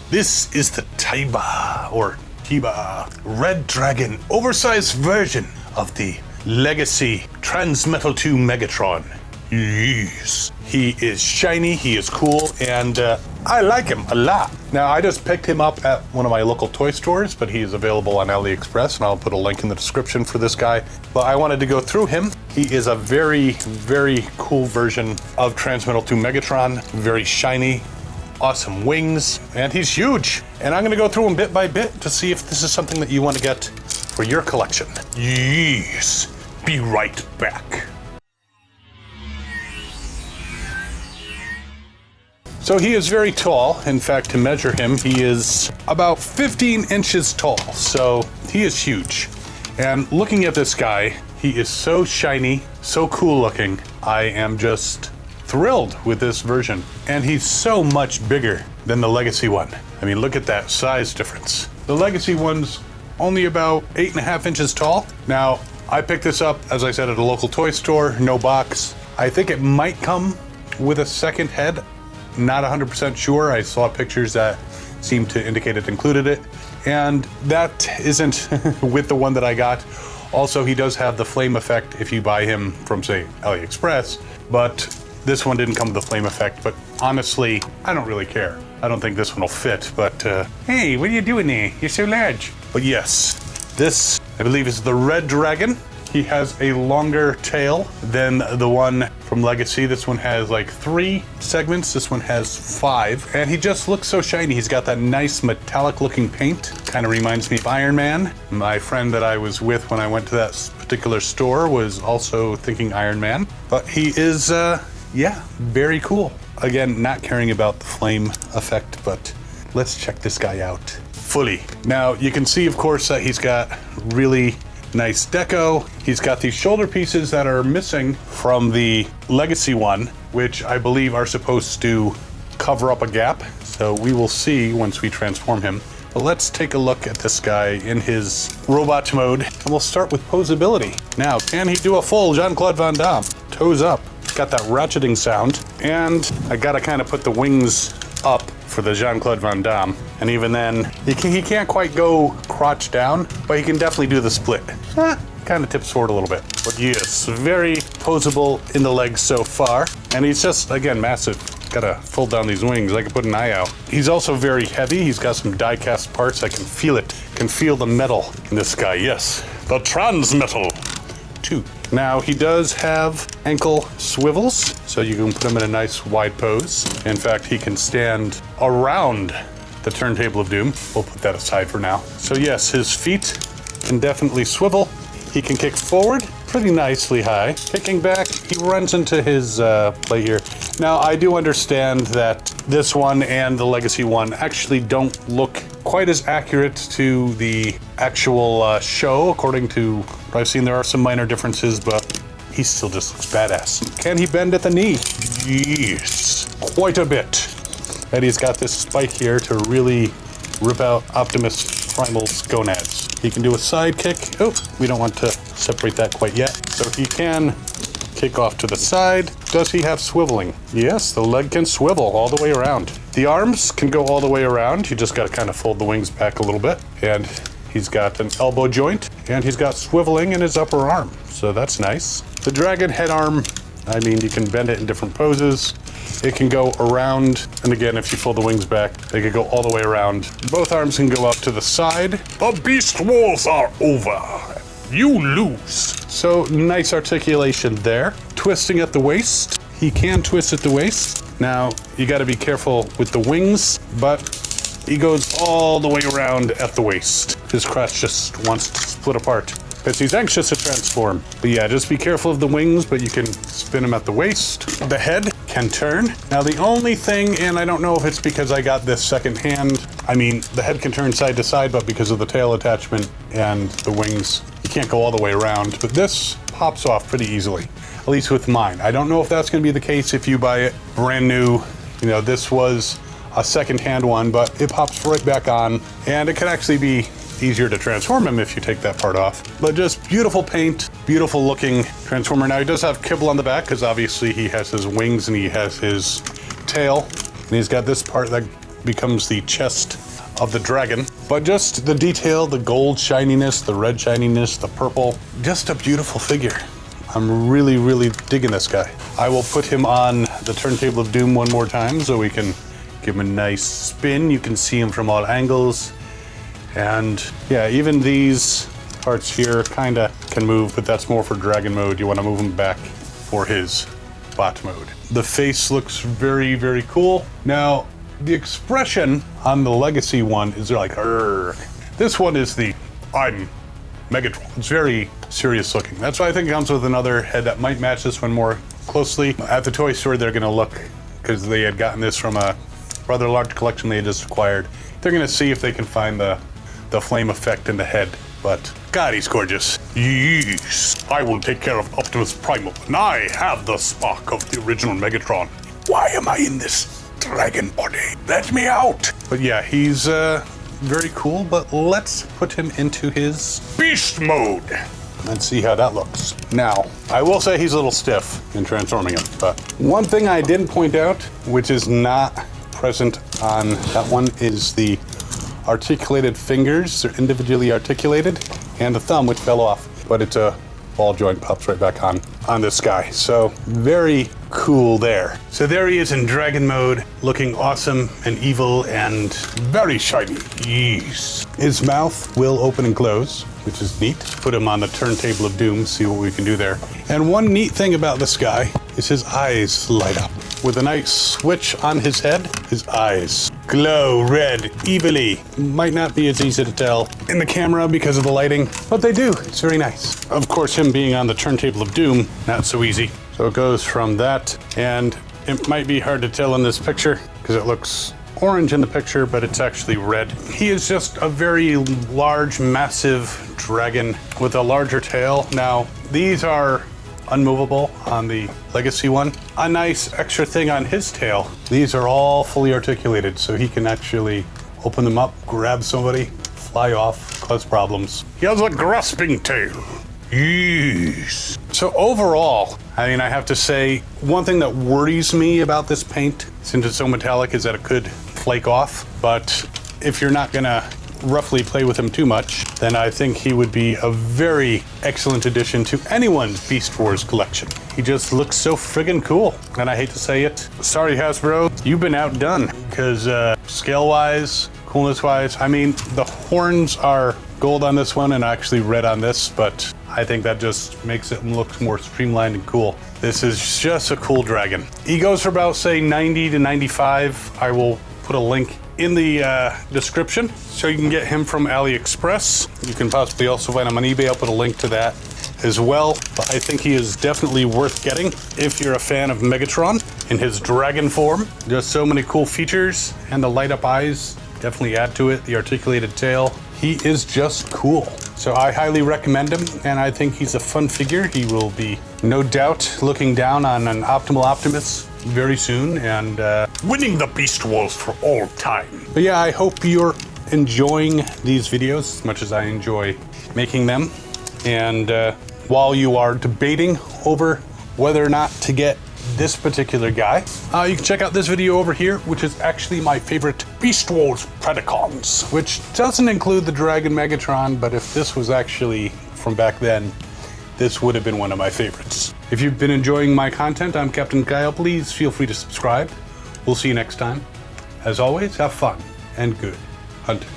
This is the TAIBA, or TAIBA, Red Dragon, oversized version of the Legacy Transmetal 2 Megatron. Yes. He is shiny, he is cool, and I like him a lot. Now, I just picked him up at one of my local toy stores, but he is available on AliExpress, and I'll put a link in the description for this guy. But I wanted to go through him. He is a very, very cool version of Transmetal 2 Megatron, very shiny, awesome wings, and he's huge. And I'm gonna go through him bit by bit to see if this is something that you want to get for your collection. Yes, be right back. So he is very tall. In fact, to measure him, he is about 15 inches tall. So he is huge. And looking at this guy, he is so shiny, so cool looking. I am just thrilled with this version. And he's so much bigger than the Legacy one. I mean, look at that size difference. The Legacy one's only about 8.5 inches tall. Now, I picked this up, as I said, at a local toy store, no box. I think it might come with a second head. Not 100% sure. I saw pictures that seemed to indicate it included it. And that isn't with the one that I got. Also, he does have the flame effect if you buy him from, say, AliExpress, but this one didn't come with the flame effect. But honestly, I don't really care. I don't think this one will fit, but hey, what are you doing there? You're so large. But yes, this, I believe, is the Red Dragon. He has a longer tail than the one from Legacy. This one has like 3 segments. This one has 5. And he just looks so shiny. He's got that nice metallic looking paint. Kind of reminds me of Iron Man. My friend that I was with when I went to that particular store was also thinking Iron Man. But he is, yeah, very cool. Again, not caring about the flame effect, but let's check this guy out fully. Now, you can see, of course, that he's got really nice deco. He's got these shoulder pieces that are missing from the Legacy one, which I believe are supposed to cover up a gap. So we will see once we transform him. But let's take a look at this guy in his robot mode. And we'll start with posability. Now, can he do a full Jean-Claude Van Damme? Toes up. Got that ratcheting sound. And I gotta kind of put the wings up for the Jean-Claude Van Damme. And even then, he can't quite go crotch down, but he can definitely do the split. Kind of tips forward a little bit. But yes, very posable in the legs so far. And he's just, again, massive. Gotta fold down these wings. I can put an eye out. He's also very heavy. He's got some die-cast parts. I can feel it. Can feel the metal in this guy. Yes, the Transmetal 2. Now, he does have ankle swivels, so you can put him in a nice wide pose. In fact, he can stand around the turntable of doom. We'll put that aside for now. So yes, his feet can definitely swivel. He can kick forward pretty nicely high. Kicking back, he runs into his plate here. Now, I do understand that this one and the Legacy one actually don't look quite as accurate to the actual show. According to what I've seen, there are some minor differences, but he still just looks badass. Can he bend at the knee? Yes, quite a bit. And he's got this spike here to really rip out Optimus Primal's gonads. He can do a side kick. Oh, we don't want to separate that quite yet. So he can kick off to the side. Does he have swiveling? Yes, the leg can swivel all the way around. The arms can go all the way around. You just got to kind of fold the wings back a little bit. And he's got an elbow joint, and he's got swiveling in his upper arm. So that's nice. The dragon head arm, I mean, you can bend it in different poses. It can go around, and again, if you fold the wings back, they can go all the way around. Both arms can go up to the side. The beast wars are over. You lose. So nice articulation there. Twisting at the waist. He can twist at the waist. Now, you got to be careful with the wings, but he goes all the way around at the waist. His crotch just wants to split apart because he's anxious to transform. But yeah, just be careful of the wings, but you can spin him at the waist. The head can turn. Now the only thing, and I don't know if it's because I got this second hand, I mean, the head can turn side to side, but because of the tail attachment and the wings, you can't go all the way around. But this pops off pretty easily, at least with mine. I don't know if that's gonna be the case if you buy it brand new. You know, this was a second-hand one, but it pops right back on, and it can actually be easier to transform him if you take that part off. But just beautiful paint, beautiful looking transformer. Now he does have kibble on the back because obviously he has his wings and he has his tail, and he's got this part that becomes the chest of the dragon. But just the detail, the gold shininess, the red shininess, the purple, just a beautiful figure. I'm really, really digging this guy. I will put him on the Turntable of Doom one more time so we can give him a nice spin. You can see him from all angles. And yeah, even these parts here kinda can move, but that's more for dragon mode. You wanna move him back for his bot mode. The face looks very, very cool. Now, the expression on the Legacy one is like, "Arrgh." This one is the, "I'm Megatron." It's very serious looking. That's why I think it comes with another head that might match this one more closely. At the toy store, they're gonna look, because they had gotten this from a rather large collection they had just acquired. They're gonna see if they can find the flame effect in the head. But God, he's gorgeous. Yes, I will take care of Optimus Primal, and I have the spark of the original Megatron. Why am I in this dragon body? Let me out! But yeah, he's very cool, but let's put him into his beast mode and see how that looks. Now, I will say he's a little stiff in transforming him, but one thing I didn't point out, which is not present on that one, is the articulated fingers. They're individually articulated, and the thumb, which fell off, but it's a ball joint, pops right back on this guy. So very cool there. So there he is in dragon mode, looking awesome and evil and very shiny. Yes. His mouth will open and close, which is neat. Put him on the Turntable of Doom, see what we can do there. And one neat thing about this guy is his eyes light up. With a nice switch on his head, his eyes glow red evilly. Might not be as easy to tell in the camera because of the lighting, but they do. It's very nice. Of course, him being on the Turntable of Doom, not so easy. So it goes from that, and it might be hard to tell in this picture because it looks orange in the picture, but it's actually red. He is just a very large, massive dragon with a larger tail. Now, these are unmovable on the Legacy one. A nice extra thing on his tail, these are all fully articulated, so he can actually open them up, grab somebody, fly off, cause problems. He has a grasping tail. Yes. So overall, I mean, I have to say, one thing that worries me about this paint, since it's so metallic, is that it could flake off. But if you're not gonna roughly play with him too much, then I think he would be a very excellent addition to anyone's Beast Wars collection. He just looks so friggin' cool, and I hate to say it. Sorry, Hasbro, you've been outdone, because scale-wise, coolness-wise, I mean, the horns are gold on this one and actually red on this, but I think that just makes it look more streamlined and cool. This is just a cool dragon. He goes for about, say, 90 to 95. I will put a link in the description so you can get him from AliExpress. You can possibly also find him on eBay. I'll put a link to that as well. But I think he is definitely worth getting if you're a fan of Megatron in his dragon form. Just so many cool features, and the light up eyes definitely add to it. The articulated tail. He is just cool. So I highly recommend him, and I think he's a fun figure. He will be, no doubt, looking down on an Optimal Optimus very soon, and winning the Beast Wars for all time. But yeah, I hope you're enjoying these videos as much as I enjoy making them. And while you are debating over whether or not to get this particular guy, you can check out this video over here, which is actually my favorite Beast Wars Predacons, which doesn't include the Dragon Megatron, but if this was actually from back then, this would have been one of my favorites. If you've been enjoying my content, I'm Captain Kyle. Please feel free to subscribe. We'll see you next time. As always, have fun and good hunting.